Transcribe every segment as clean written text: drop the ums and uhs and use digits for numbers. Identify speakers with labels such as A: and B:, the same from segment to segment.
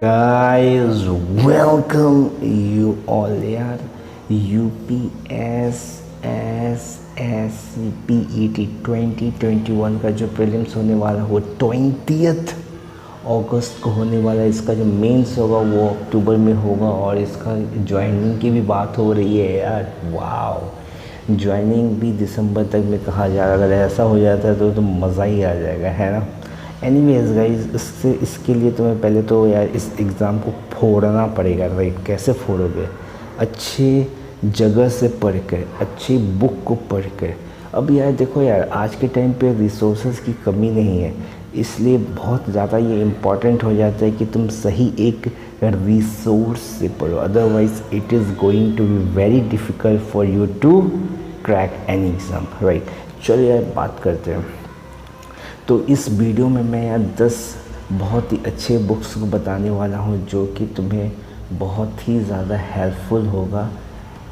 A: Guys, welcome you all यार UPSSSCPET 2021 का जो प्रीलिम्स होने वाला है वो 20th अगस्त को होने वाला है। इसका जो मेंस होगा वो अक्टूबर में होगा और इसका ज्वाइनिंग की भी बात हो रही है यार। वाह, ज्वाइनिंग भी दिसंबर तक में कहा जा रहा है। अगर ऐसा हो जाता है तो मज़ा ही आ जाएगा, है ना। एनीवेज गाइज, इसके लिए तुम्हें पहले तो यार इस एग्ज़ाम को फोड़ना पड़ेगा, राइट। कैसे फोड़ोगे? अच्छे जगह से पढ़ कर, अच्छी बुक को पढ़ कर। अब यार देखो यार, आज के टाइम पे रिसोर्सेज की कमी नहीं है, इसलिए बहुत ज़्यादा ये इम्पॉर्टेंट हो जाता है कि तुम सही एक रिसोर्स से पढ़ो। Otherwise it is going to be very difficult for you to crack any exam, right. चलो यार बात करते हैं। तो इस वीडियो में मैं यार 10 बहुत ही अच्छे बुक्स को बताने वाला हूँ जो कि तुम्हें बहुत ही ज़्यादा हेल्पफुल होगा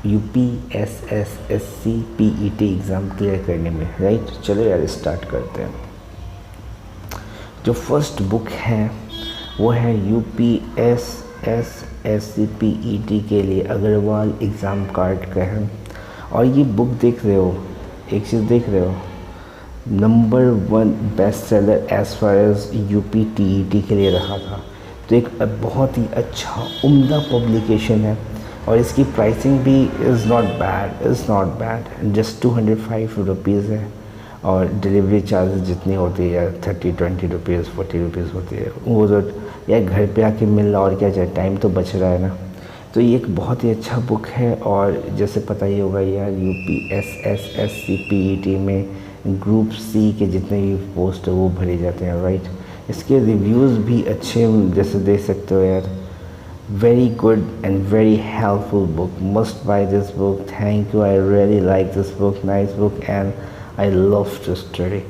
A: UPSSSCPET एग्ज़ाम क्लियर करने में, राइट। चलो यार स्टार्ट करते हैं। जो फर्स्ट बुक है वो है UPSSSCPET के लिए अग्रवाल एग्ज़ाम कार्ड का है। और ये बुक देख रहे हो, एक चीज़ देख रहे हो, number 1 best seller as far as UPTET के लिए रहा था। तो एक बहुत ही अच्छा उम्दा पब्लिकेशन है और इसकी प्राइसिंग भी is not bad, just 205 rupees है। और डिलीवरी चार्जेस जितनी होती है यार 30-20 रुपीज़ 40 रुपीज़ होती है, वो तो यार घर पे आके मिल रहा, और क्या चाहिए, टाइम तो बच रहा है ना। तो ये एक बहुत ही अच्छा बुक है। और जैसे पता ही होगा यार, UPSSSCPET में ग्रुप सी के जितने भी पोस्ट है वो भरे जाते हैं, राइट। इसके रिव्यूज़ भी अच्छे जैसे देख सकते हो यार। Very good and very helpful book, must buy this book, thank you, I really like this book, nice book and I love to study.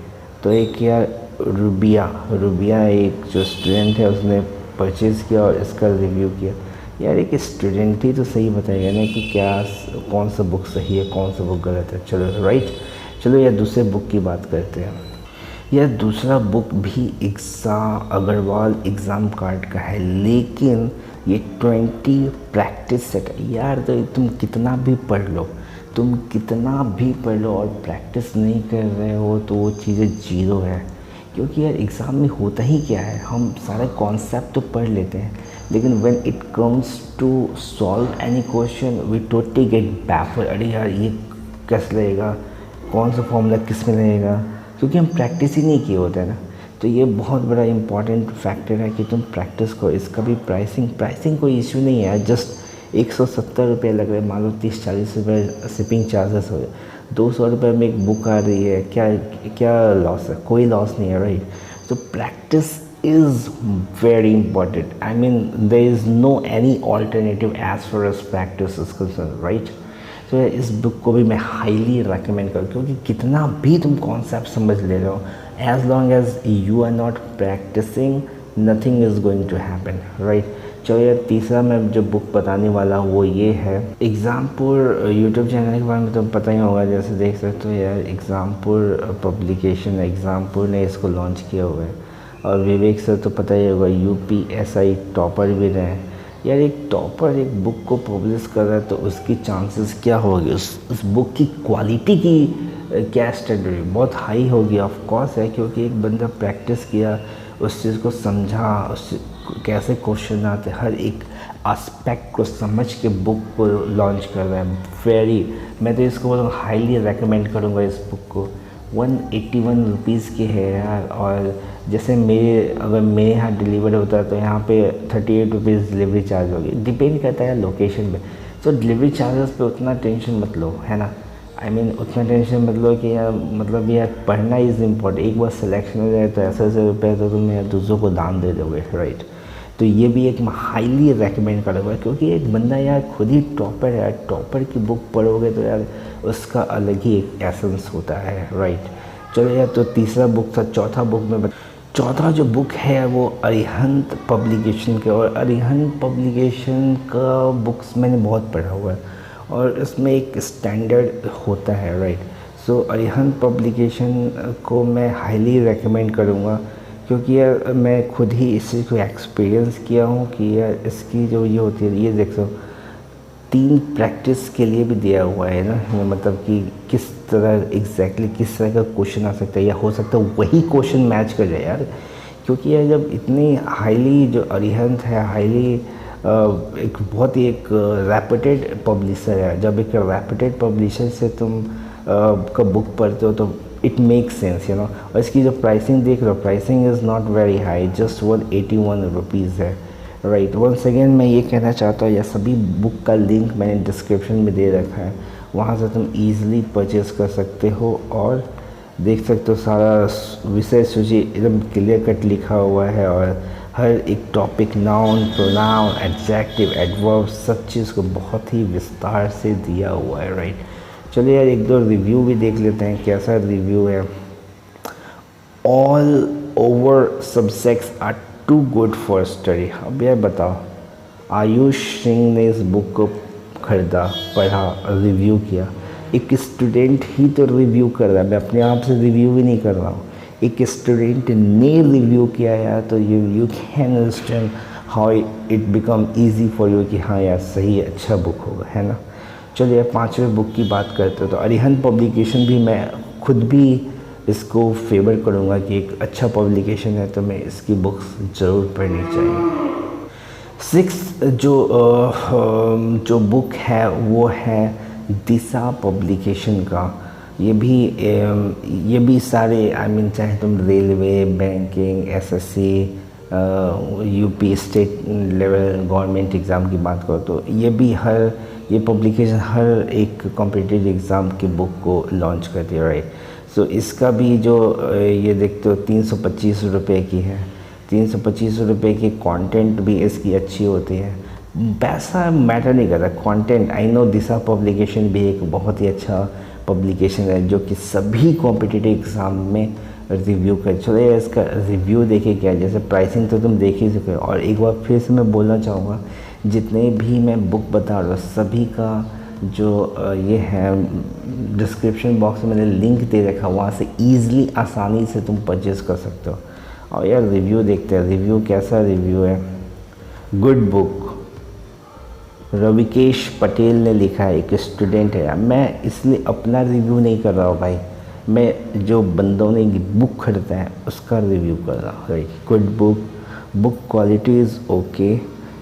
A: तो एक यार रूबिया एक जो स्टूडेंट है उसने परचेज़ किया और इसका रिव्यू किया। यार एक स्टूडेंट ही तो सही बताएगा ना कि क्या कौन सा बुक सही है, कौन सा बुक गलत है। चलो राइट, चलो यार दूसरे बुक की बात करते हैं। यह दूसरा बुक भी अग्रवाल एग्ज़ाम कार्ड का है, लेकिन ये 20 प्रैक्टिस सेट है यार। तो तुम कितना भी पढ़ लो और प्रैक्टिस नहीं कर रहे हो तो वो चीज़ें जीरो है। क्योंकि यार एग्ज़ाम में होता ही क्या है, हम सारे कॉन्सेप्ट तो पढ़ लेते हैं, लेकिन when it comes to solve any question we totally get baffled. अरे यार ये कैसे लगेगा, कौन सा फॉर्मूला किस में लगेगा, क्योंकि हम प्रैक्टिस ही नहीं किए होते हैं ना। तो ये बहुत बड़ा इंपॉर्टेंट फैक्टर है कि तुम प्रैक्टिस करो। इसका भी प्राइसिंग कोई इशू नहीं है, जस्ट 170 रुपये लग रहे हैं, मान लो 30-40 रुपये शिपिंग चार्जेस हो गए, 200 रुपये में एक बुक आ रही है। क्या लॉस है? कोई लॉस नहीं है, राइट। तो practice is very important. I mean there is no any alternative as far as practice is concern, right. तो इस बुक को भी मैं हाईली रेकमेंड करूँ, क्योंकि कितना भी तुम कॉन्सेप्ट समझ ले रहे हो, as long as you are not practising nothing is going to happen, right. चलो यार तीसरा मैं जो बुक बताने वाला हूँ वो ये है एग्ज़ामपुर। यूट्यूब चैनल के बारे में तो पता ही होगा, जैसे देख सकते हो यार, एग्ज़ामपुर पब्लिकेशन, एग्ज़ामपुर ने इसको लॉन्च किया हुआ है। और विवेक सर तो पता ही होगा, UPSI टॉपर भी रहे हैं यार। एक टॉपर एक बुक को पब्लिश कर रहा है तो उसकी चांसेस क्या होगी, उस बुक की क्वालिटी की क्या स्टैंडर्ड बहुत हाई होगी, ऑफ कोर्स है। क्योंकि एक बंदा प्रैक्टिस किया, उस चीज़ को समझा, उस कैसे क्वेश्चन आते, हर एक एस्पेक्ट को समझ के बुक को लॉन्च कर रहा है। मैं तो इसको बहुत हाईली रेकमेंड करूँगा इस बुक को। 181 रुपीज़ की है यार। और जैसे अगर मेरे यहाँ डिलीवर होता है तो यहाँ पे 38 रुपीज़ डिलीवरी चार्ज होगी, डिपेंड करता है लोकेशन पे। तो डिलीवरी चार्जेस पे उतना टेंशन मत लो, है ना। आई मीन उतना टेंशन मत लो कि यार मतलब यार पढ़ना इज़ इम्पोर्टेंट। एक बार सिलेक्शन हो जाए तो ऐसे रुपये तो तुम यार दूसरों को दान दे दोगे, राइट। तो ये भी एक मैं हाईली रेकमेंड करूँगा, क्योंकि एक बंदा यार खुद ही टॉपर है, टॉपर की बुक पढ़ोगे तो यार उसका अलग ही एक एसेंस होता है, राइट। चलो यार, तो तीसरा बुक था। चौथा जो बुक है वो अरिहंत पब्लिकेशन के, और अरिहंत पब्लिकेशन का बुक्स मैंने बहुत पढ़ा हुआ है और इसमें एक स्टैंडर्ड होता है, राइट। सो अरिहंत पब्लिकेशन को मैं हाईली रेकमेंड करूँगा, क्योंकि यार मैं खुद ही इस चीज़ को एक्सपीरियंस किया हूँ कि यार इसकी जो ये होती है, ये देख सो 3 प्रैक्टिस के लिए भी दिया हुआ है ना, मतलब कि किस तरह एग्जैक्टली किस तरह का क्वेश्चन आ सकता है, या हो सकता है वही क्वेश्चन मैच कर जाए यार। क्योंकि यार जब इतनी हाईली जो अरिहंत है, हाईली एक बहुत ही एक रेपुटेड पब्लिशर है, जब एक रेपुटेड पब्लिशर से तुम का बुक पढ़ते हो तो it makes sense you know. और इसकी जो प्राइसिंग देख रहे हो, pricing is not very high, just 181 rupees है, राइट। वंस अगेन मैं ये कहना चाहता हूँ, यह सभी बुक का लिंक मैंने डिस्क्रिप्शन में दे रखा है, वहाँ से तुम ईज़िली परचेज़ कर सकते हो और देख सकते हो सारा विषय सूची एकदम क्लियर कट लिखा हुआ है, और हर एक topic, noun, pronoun, adjective, adverb, सब चीज़ को बहुत ही विस्तार से दिया हुआ है, राइट। चलिए यार एक दो रिव्यू भी देख लेते हैं कैसा रिव्यू है। All over subjects are too good for study. अब यार बताओ, आयुष सिंह ने इस बुक को ख़रीदा, पढ़ा, रिव्यू किया। एक स्टूडेंट ही तो रिव्यू कर रहा है, मैं अपने आप से रिव्यू भी नहीं कर रहा हूँ, एक स्टूडेंट ने रिव्यू किया यार, तो you can understand how it become easy for you कि हाँ यार सही अच्छा बुक होगा, है ना। चलिए 5वें बुक की बात करते हो तो अरिहंत पब्लिकेशन भी मैं खुद भी इसको फेवर करूँगा कि एक अच्छा पब्लिकेशन है, तो मैं इसकी बुक्स ज़रूर पढ़नी चाहिए। 6 जो बुक है वो है दिशा पब्लिकेशन का। ये भी सारे आई मीन चाहे तुम railway, banking, SSC, UP state level government exam की बात करो तो ये पब्लिकेशन हर एक कॉम्पिटिटिव एग्ज़ाम की बुक को लॉन्च करती है, राइट। सो इसका भी जो ये देखते हो 325 रुपये की है, 325 रुपये की कंटेंट भी इसकी अच्छी होती है, पैसा मैटर नहीं करता, content. I know Disha publication भी एक बहुत ही अच्छा पब्लिकेशन है जो कि सभी कॉम्पिटिटिव एग्ज़ाम में रिव्यू कर। चलो इसका रिव्यू देखे क्या, जैसे प्राइसिंग तो तुम देख ही चुके हो, और एक बार फिर से मैं बोलना चाहूँगा, जितने भी मैं बुक बता रहा हूँ सभी का जो ये है डिस्क्रिप्शन बॉक्स में मैंने लिंक दे रखा, वहाँ से ईज़िली आसानी से तुम परचेज़ कर सकते हो। और यार रिव्यू देखते हैं, रिव्यू कैसा रिव्यू है। गुड बुक, रविकेश पटेल ने लिखा है, एक स्टूडेंट है। मैं इसलिए अपना रिव्यू नहीं कर रहा हूँ भाई, मैं जो बंदों ने बुक खरीदा है उसका रिव्यू कर रहा हूँ, right. Good book quality is okay,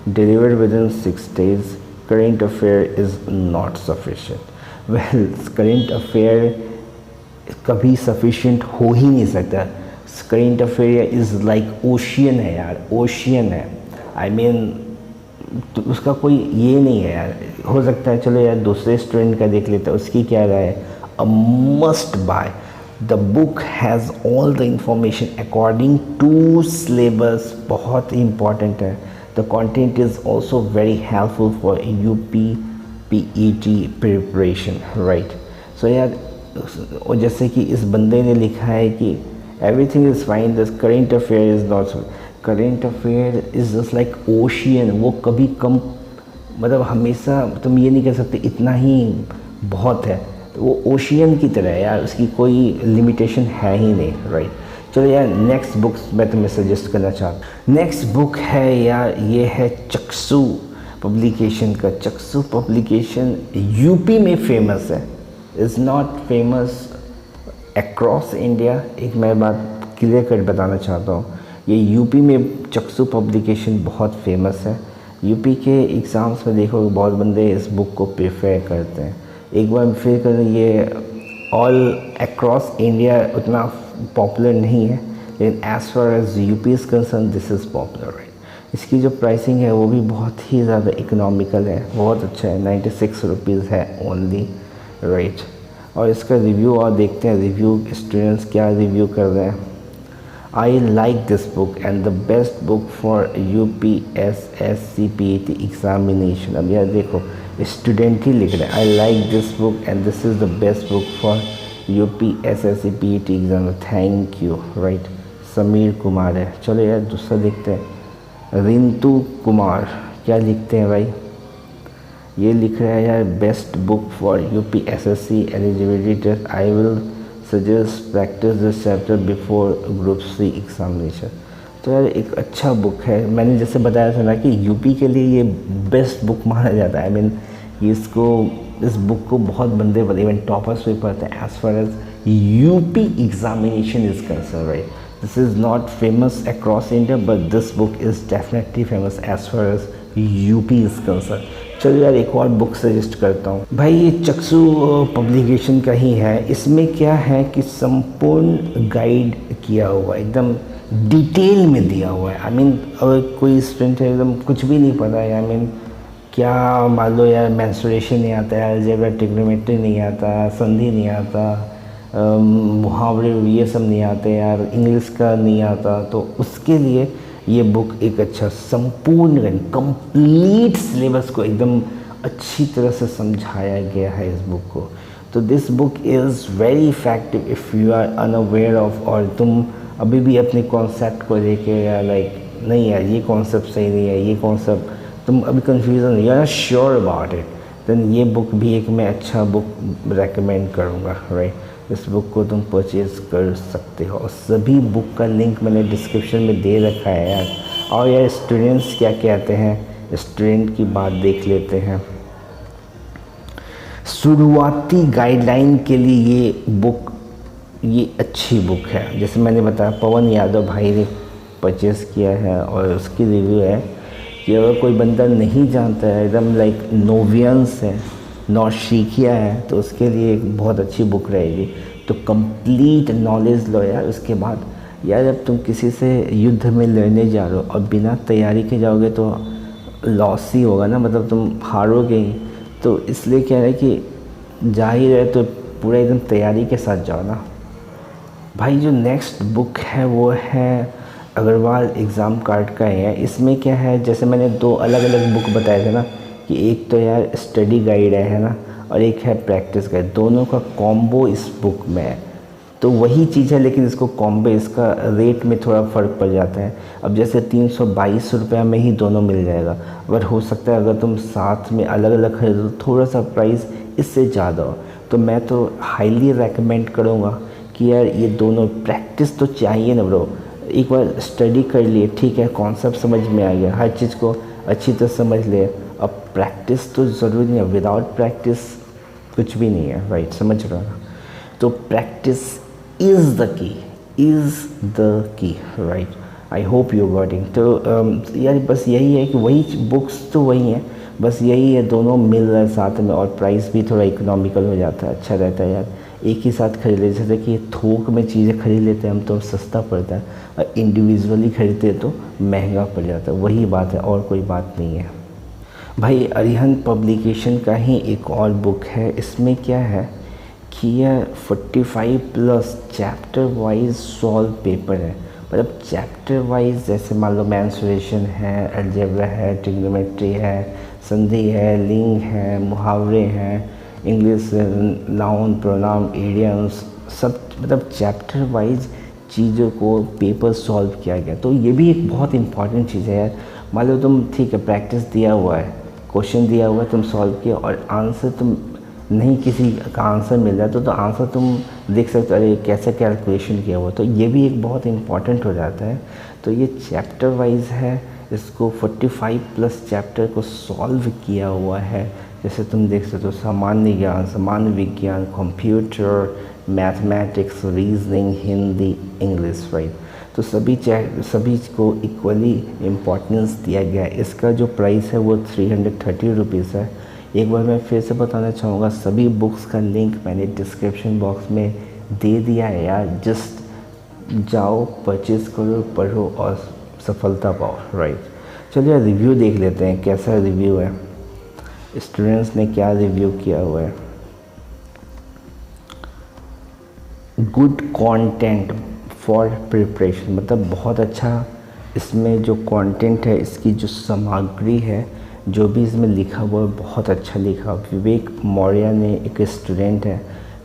A: delivered with in 6 days, current affair is not sufficient. Well current affair कभी सफिशिएंट हो ही नहीं सकता। Current affair is like ocean है यार, ओशियन है। आई मीन तो उसका कोई ये नहीं है यार। हो सकता है चलो यार दूसरे स्टूडेंट का देख लेते हैं, उसकी क्या राय है। A must buy, the book has all the information according to syllabus, बहुत इंपॉर्टेंट है। The content is also very helpful for UPPET preparation, right. So यार जैसे कि इस बंदे ने लिखा है कि everything is fine, the current affair is not, current affair is just like ocean, वो कभी कम, मतलब हमेशा तुम ये नहीं कह सकते इतना ही बहुत है, तो वो ओशियन की तरह है यार, उसकी कोई लिमिटेशन है ही नहीं, राइट। चलो यार नेक्स्ट बुक्स मैं तुम्हें सजेस्ट करना चाहता हूँ। नेक्स्ट बुक है यार, ये है चक्षु पब्लिकेशन का। चक्षु पब्लिकेशन यूपी में फेमस है, is not famous across India. एक मैं बात क्लियर कर बताना चाहता हूँ, ये यूपी में चक्षु पब्लिकेशन बहुत फेमस है। यूपी के एग्ज़ाम्स में देखो बहुत बंदे इस बुक को प्रेफर करते हैं। एक बार फिर कर, ये ऑल अक्रॉस इंडिया उतना पॉपुलर नहीं है, लेकिन as far as UP is concern this is popular, right. इसकी जो प्राइसिंग है वो भी बहुत ही ज़्यादा इकोनॉमिकल है, बहुत अच्छा है, 96 रुपीज़ है ओनली, राइट। और इसका रिव्यू और देखते हैं, रिव्यू स्टूडेंट्स क्या रिव्यू कर रहे हैं। I like this book and the best book for UPSSCPET examination। अब यार देखो स्टूडेंट ही लिख रहे हैं, I like this book and this is the best book for UPSSCPET exam. Thank you, right. Sameer Kumar है। चलो यार दूसरा देखते हैं। रिंतु कुमार क्या लिखते हैं भाई, ये लिख रहा है यार best book for UPSSC eligibility test, I will suggest practice this chapter before group C examination. तो यार एक अच्छा बुक है। मैंने जैसे बताया था ना कि यूपी के लिए ये बेस्ट बुक माना जाता है। आई मीन इस बुक को बहुत बंदे इवन टॉपर्स भी पढ़ते हैं as far as UP examination is concern, right. This is not famous across India but this book is definitely famous as far as UP is concern. चलो यार एक और बुक सजेस्ट करता हूँ भाई, ये चक्षु पब्लिकेशन का ही है। इसमें क्या है कि संपूर्ण गाइड किया हुआ एकदम डिटेल में दिया हुआ है। आई मीन अगर कोई स्टूडेंट है एकदम कुछ भी नहीं पता है, आई मीन क्या मान लो यार मेंस्ट्रुएशन नहीं आता है, अलजेब्रा ट्रिग्नोमेट्री नहीं आता, संधि नहीं आता, मुहावरे ये सब नहीं आते यार, इंग्लिश का नहीं आता, तो उसके लिए ये बुक एक अच्छा संपूर्ण कंप्लीट सिलेबस को एकदम अच्छी तरह से समझाया गया है इस बुक को। तो this book is very effective if you are unaware of, और तुम अभी भी अपने कॉन्सेप्ट को लेके या लाइक नहीं यार ये कॉन्सेप्ट सही नहीं है, ये कॉन्सेप्ट तुम अभी confusion you are not sure about it, then ये बुक भी एक मैं अच्छा बुक रेकमेंड करूँगा, राइट। इस बुक को तुम परचेज़ कर सकते हो और सभी बुक का लिंक मैंने डिस्क्रिप्शन में दे रखा है यार। और यार स्टूडेंट्स क्या कहते हैं, स्टूडेंट की बात देख लेते हैं। शुरुआती गाइडलाइन के लिए ये बुक ये अच्छी बुक है। जैसे मैंने बताया पवन यादव भाई ने परचेज़ किया है और उसकी रिव्यू है कि अगर कोई बंदा नहीं जानता है एकदम लाइक नोवियंस है नौसिखिया है तो उसके लिए एक बहुत अच्छी बुक रहेगी। तो कंप्लीट नॉलेज लो यार। उसके बाद यार जब तुम किसी से युद्ध में लड़ने जा रहे हो और बिना तैयारी के जाओगे तो लॉस ही होगा ना, मतलब तुम हारोगे ही। तो इसलिए क्या है कि जा ही रहे तो पूरा एकदम तैयारी के साथ जाओ ना भाई। जो नेक्स्ट बुक है वो है अग्रवाल एग्ज़ाम कार्ड का है। इसमें क्या है, जैसे मैंने दो अलग अलग बुक बताए थे ना कि एक तो यार स्टडी गाइड है ना, और एक है प्रैक्टिस गाइड, दोनों का कॉम्बो इस बुक में है। तो वही चीज़ है लेकिन इसको कॉम्बो, इसका रेट में थोड़ा फ़र्क पड़ जाता है। अब जैसे 322 रुपये में ही दोनों मिल जाएगा, बट हो सकता है अगर तुम साथ में अलग अलग खरीदो तो थोड़ा सा प्राइस इससे ज़्यादा हो। तो मैं तो हाईली रेकमेंड करूँगा कि यार ये दोनों, प्रैक्टिस तो चाहिए ना ब्रो। एक बार स्टडी कर लिए ठीक है, कॉन्सेप्ट समझ में आ गया, हर चीज़ को अच्छी तरह समझ ले। अब प्रैक्टिस तो ज़रूरी नहीं है, विदाउट प्रैक्टिस कुछ भी नहीं है, राइट, समझ रहे हो ना। तो practice is the key, right. I hope you getting. तो यार बस यही है कि वही बुक्स तो वही हैं, बस यही है दोनों मिल रहे हैं साथ में, और प्राइस भी थोड़ा इकोनॉमिकल हो जाता है, अच्छा रहता है यार। एक ही साथ खरीद लेते, जैसे कि थोक में चीज़ें खरीद लेते हैं हम तो सस्ता पड़ता है, और इंडिविजुअली खरीदते तो महंगा पड़ जाता है। वही बात है और कोई बात नहीं है भाई। अरिहंत पब्लिकेशन का ही एक और बुक है। इसमें क्या है कि यह 45+ चैप्टर वाइज सॉल्व पेपर है। मतलब चैप्टर वाइज जैसे मान लो मेंस्ट्रुएशन है, अलजेब्रा है, ट्रिग्नोमेट्री है, संधि है, लिंग है, मुहावरे हैं, इंग्लिश नाउन प्रोनाउन इडियम्स, सब मतलब चैप्टर वाइज चीज़ों को पेपर सॉल्व किया गया। तो ये भी एक बहुत इंपॉर्टेंट चीज़ है यार। मान लो तुम ठीक है प्रैक्टिस दिया हुआ है, क्वेश्चन दिया हुआ है, तुम सॉल्व किया और आंसर तुम नहीं, किसी का आंसर मिल रहा है तो आंसर तुम देख सकते हो अरे कैसे कैलकुलेशन किया हुआ, तो ये भी एक बहुत इंपॉर्टेंट हो जाता है। तो ये चैप्टर वाइज है, इसको 45+ चैप्टर को सॉल्व किया हुआ है। जैसे तुम देख सकते हो सामान्य ज्ञान, सामान्य विज्ञान, computer, mathematics, reasoning, Hindi, English, right. तो सभी को इक्वली इम्पोर्टेंस दिया गया है। इसका जो प्राइस है वो 330 रुपीज़ है। एक बार मैं फिर से बताना चाहूँगा, सभी बुक्स का लिंक मैंने डिस्क्रिप्शन बॉक्स में दे दिया है यार। जस्ट जाओ, परचेज़ करो, पढ़ो और सफलता पाओ, राइट। चलिए रिव्यू देख लेते हैं कैसा रिव्यू है, स्टूडेंट्स ने क्या रिव्यू किया हुआ है। गुड कंटेंट फॉर प्रिपरेशन, मतलब बहुत अच्छा इसमें जो कंटेंट है, इसकी जो सामग्री है, जो भी इसमें लिखा हुआ है बहुत अच्छा लिखा। विवेक मौर्य ने, एक स्टूडेंट है,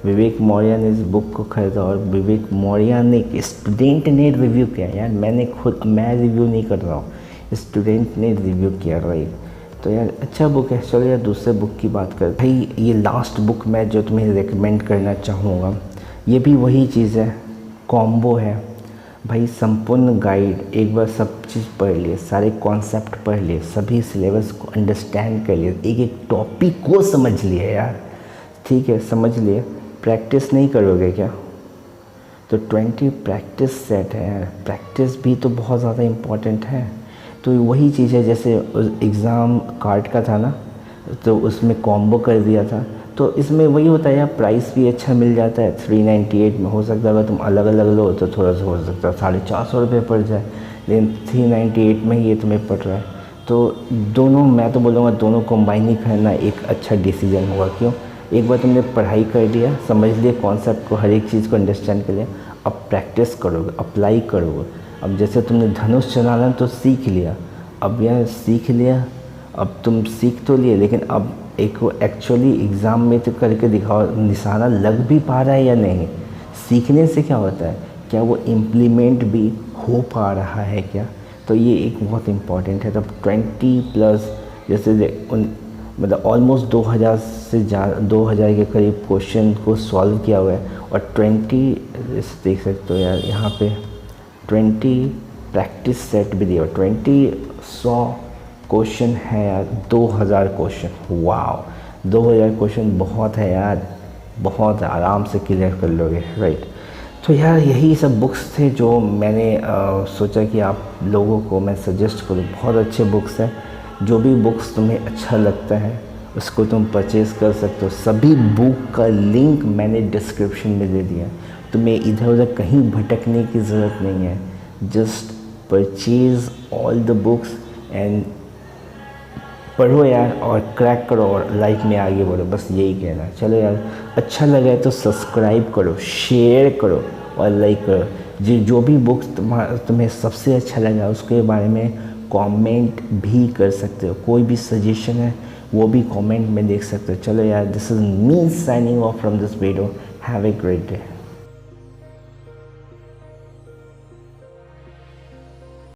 A: विवेक मौर्य ने इस बुक को ख़रीदा और विवेक मौर्य ने, एक स्टूडेंट ने रिव्यू किया यार। मैं रिव्यू नहीं कर रहा हूँ, स्टूडेंट ने रिव्यू किया, राइट। तो यार अच्छा बुक है। चलो यार दूसरे बुक की बात कर भाई। ये लास्ट बुक मैं जो तुम्हें रेकमेंड करना चाहूँगा, ये भी वही चीज़ है, कॉम्बो है भाई। संपूर्ण गाइड एक बार सब चीज़ पढ़ लिए, सारे कॉन्सेप्ट पढ़ लिए, सभी सिलेबस को अंडरस्टैंड कर लिए, एक एक टॉपिक को समझ लिए यार, ठीक है समझ लिए, प्रैक्टिस नहीं करोगे क्या? तो 20 प्रैक्टिस सेट है, प्रैक्टिस भी तो बहुत ज़्यादा इम्पॉर्टेंट है। तो वही चीज़ है, जैसे एग्ज़ाम कार्ड का था ना, तो उसमें कॉम्बो कर दिया था, तो इसमें वही होता है यार, प्राइस भी अच्छा मिल जाता है। 398 में हो सकता है, अगर तुम अलग अलग लो तो थोड़ा सा हो सकता है 450 रुपये पड़ जाए, लेकिन 398 में ही ये तुम्हें पड़ रहा है। तो दोनों, मैं तो बोलूँगा दोनों कंबाइन ही करना एक अच्छा डिसीजन होगा। क्यों? एक बार तुमने पढ़ाई कर लिया, समझ लिया कॉन्सेप्ट को, हर एक चीज़ को अंडरस्टैंड कर लिया, अब प्रैक्टिस करोगे, अप्लाई करोगे। अब जैसे तुमने धनुष चलाना तो सीख लिया, अब यार सीख लिया, अब तुम सीख तो लिए, लेकिन अब एक एक्चुअली एग्ज़ाम में तो करके दिखाओ, निशाना लग भी पा रहा है या नहीं। सीखने से क्या होता है, क्या वो इम्प्लीमेंट भी हो पा रहा है क्या? तो ये एक बहुत इम्पॉर्टेंट है। तब 20+ जैसे मतलब ऑलमोस्ट 2000 से ज़्यादा, 2000 के करीब क्वेश्चन को सॉल्व किया हुआ है, और 20 देख सकते हो यार यहाँ पे 20 प्रैक्टिस सेट भी दिया, 100 क्वेश्चन है यार, 2000 क्वेश्चन। वाह, 2000 क्वेश्चन बहुत है यार, बहुत आराम से क्लियर कर लोगे, राइट। तो यार यही सब बुक्स थे जो मैंने सोचा कि आप लोगों को मैं सजेस्ट करूँ। बहुत अच्छे बुक्स हैं, जो भी बुक्स तुम्हें अच्छा लगता है उसको तुम परचेज़ कर सकते हो। सभी बुक का लिंक मैंने डिस्क्रिप्शन में दे दिया, तुम्हें इधर उधर कहीं भटकने की ज़रूरत नहीं है। Just purchase all the books and पढ़ो यार, और क्रैक करो, और लाइफ में आगे बढ़ो, बस यही कहना है। चलो यार, अच्छा लगा है तो सब्सक्राइब करो, शेयर करो और लाइक करो। जो भी बुक्स तुम्हें सबसे अच्छा लगा उसके बारे में कमेंट भी कर सकते हो, कोई भी सजेशन है वो भी कमेंट में देख सकते हो। चलो यार, this is me signing off from this video. Have a great day.